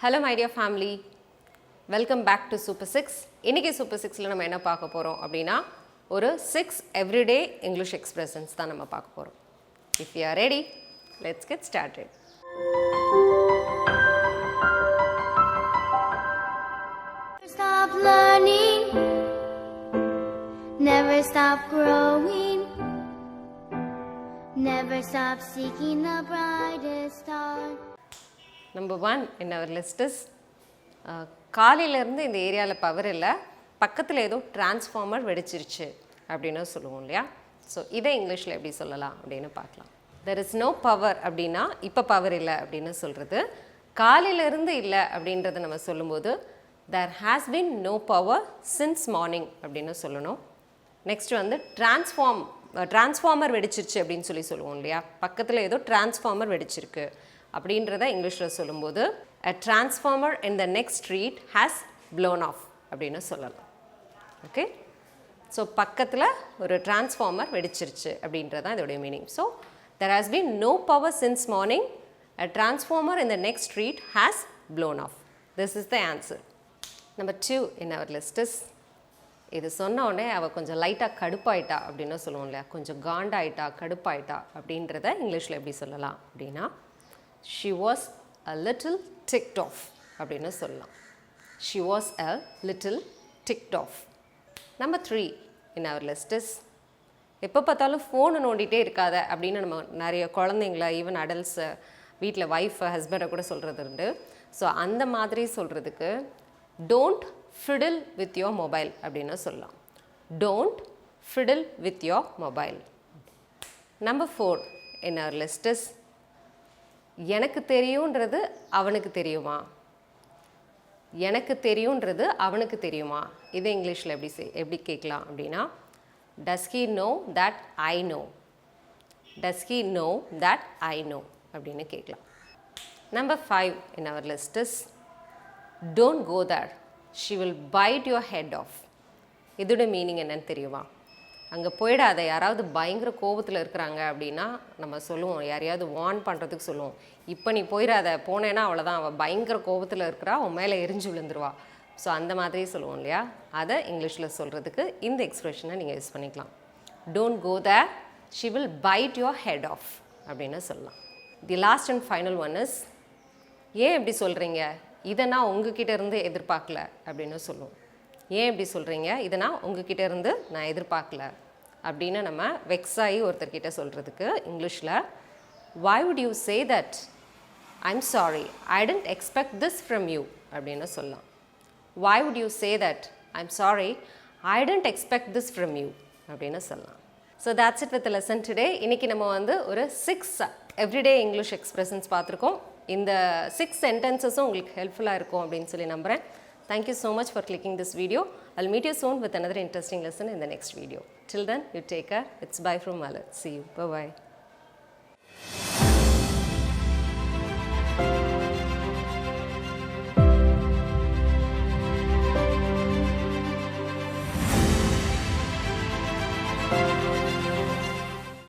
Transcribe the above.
Hello my dear family, welcome back to Super 6. இன்னைக்கு Super 6ல நம்ம என்ன பார்க்க போறோம் அப்படினா ஒரு 6 everyday English expressions தான் நம்ம பார்க்க போறோம். If you are ready, let's get started. Stop learning, never stop growing, never stop seeking the brightest star. Number 1 in our list is காலையிலேருந்து இந்த ஏரியாவில் பவர் இல்லை, பக்கத்தில் ஏதோ டிரான்ஸ்ஃபார்மர் வெடிச்சிருச்சு அப்படின்னு சொல்லுவோம் இல்லையா? ஸோ இதை இங்கிலீஷில் எப்படி சொல்லலாம் அப்படின்னு பார்க்கலாம். தெர் இஸ் நோ பவர் அப்படின்னா இப்போ பவர் இல்லை அப்படின்னு சொல்கிறது. காலையிலேருந்து இல்லை அப்படின்றத நம்ம சொல்லும்போது there has been no power since morning அப்படின்னு சொல்லணும். நெக்ஸ்ட் வந்து டிரான்ஸ்ஃபார்மர் வெடிச்சிருச்சு அப்படின்னு சொல்லுவோம் இல்லையா? பக்கத்தில் ஏதோ டிரான்ஸ்ஃபார்மர் வெடிச்சிருக்கு அப்படின்றத இங்கிலீஷில் சொல்லும்போது a transformer in the next street has blown off அப்படின்னு சொல்லலாம். ஓகே, ஸோ பக்கத்தில் ஒரு டிரான்ஸ்ஃபார்மர் வெடிச்சிருச்சு அப்படின்றது தான் இதோடைய meaning. So there has been no power since morning, a transformer in the next street has blown off. This is the answer. Number 2 in our list is, இது சொன்ன உடனே அவள் கொஞ்சம் லைட்டாக கடுப்பாயிட்டா அப்படின்னு சொல்லுவோம் இல்லையா? கொஞ்சம் காண்டாயிட்டா கடுப்பாயிட்டா அப்படின்றத இங்கிலீஷில் எப்படி சொல்லலாம் அப்படின்னா she was a little ticked off அப்படின்னு சொல்லலாம். She was a little ticked off. Number 3 in our list is, எப்போ பார்த்தாலும் ஃபோனை நோண்டிகிட்டே இருக்காத அப்படின்னு நம்ம நிறைய குழந்தைங்கள ஈவன் அடல்ட்ஸை வீட்டில் ஒய்ஃபை ஹஸ்பண்டை கூட சொல்கிறது உண்டு. ஸோ அந்த மாதிரி சொல்கிறதுக்கு டோன்ட் ஃபிடில் வித் யோர் மொபைல் அப்படின்னு சொல்லலாம். Don't ஃபிடில் with your mobile. Number 4 in our list is, எனக்கு தெரியுன்றது அவனுக்கு தெரியுமா? எனக்கு தெரியுன்றது அவனுக்கு தெரியுமா? இது இங்கிலீஷில் எப்படி கேட்கலாம் அப்படின்னா does he know that I know? does he know that I know அப்படின்னு கேட்கலாம். Number 5 in our list is, don't go there, she will bite your head off. இதோட மீனிங் என்னன்னு தெரியுமா? அங்கே போயிடாத, யாராவது பயங்கர கோபத்தில் இருக்கிறாங்க அப்படின்னா நம்ம சொல்லுவோம், யாரையாவது வார்ன் பண்ணுறதுக்கு சொல்லுவோம், இப்போ நீ போயிடாத, போனேன்னா அவ்வளோதான், அவள் பயங்கர கோபத்தில் இருக்கிறா, அவன் மேலே எரிஞ்சு விழுந்துருவா. ஸோ அந்த மாதிரி சொல்லுவோம் இல்லையா? அதை இங்கிலீஷில் சொல்கிறதுக்கு இந்த எக்ஸ்ப்ரெஷனை நீங்கள் யூஸ் பண்ணிக்கலாம். Don't go there, she will bite your head off அப்படின்னு சொல்லலாம். The last and final one is, ஏன் இப்படி சொல்கிறீங்க, இதை நான் உங்ககிட்ட இருந்து எதிர்பார்க்கல அப்படின்னு சொல்லுவோம். ஏன் இப்படி சொல்கிறீங்க, இதை நான் உங்ககிட்ட இருந்து நான் எதிர்பார்க்கல அப்படின்னு நம்ம வெக்ஸாகி ஒருத்தர்கிட்ட சொல்கிறதுக்கு இங்கிலீஷில் why would you say that? I'm sorry, I didn't expect this from you அப்படின்னு சொல்லலாம். why would you say that? I'm sorry, I didn't expect this from you அப்படின்னு சொல்லலாம். So that's it with the lesson today. இன்றைக்கி நம்ம வந்து ஒரு 6 everyday English expressions பார்த்துருக்கோம். இந்த 6 sentences உங்களுக்கு ஹெல்ப்ஃபுல்லாக இருக்கும் அப்படின்னு சொல்லி நம்புகிறேன். Thank you so much for clicking this video. I'll meet you soon with another interesting lesson in the next video. Till then, you take care. It's bye from Malat. See you. Bye-bye.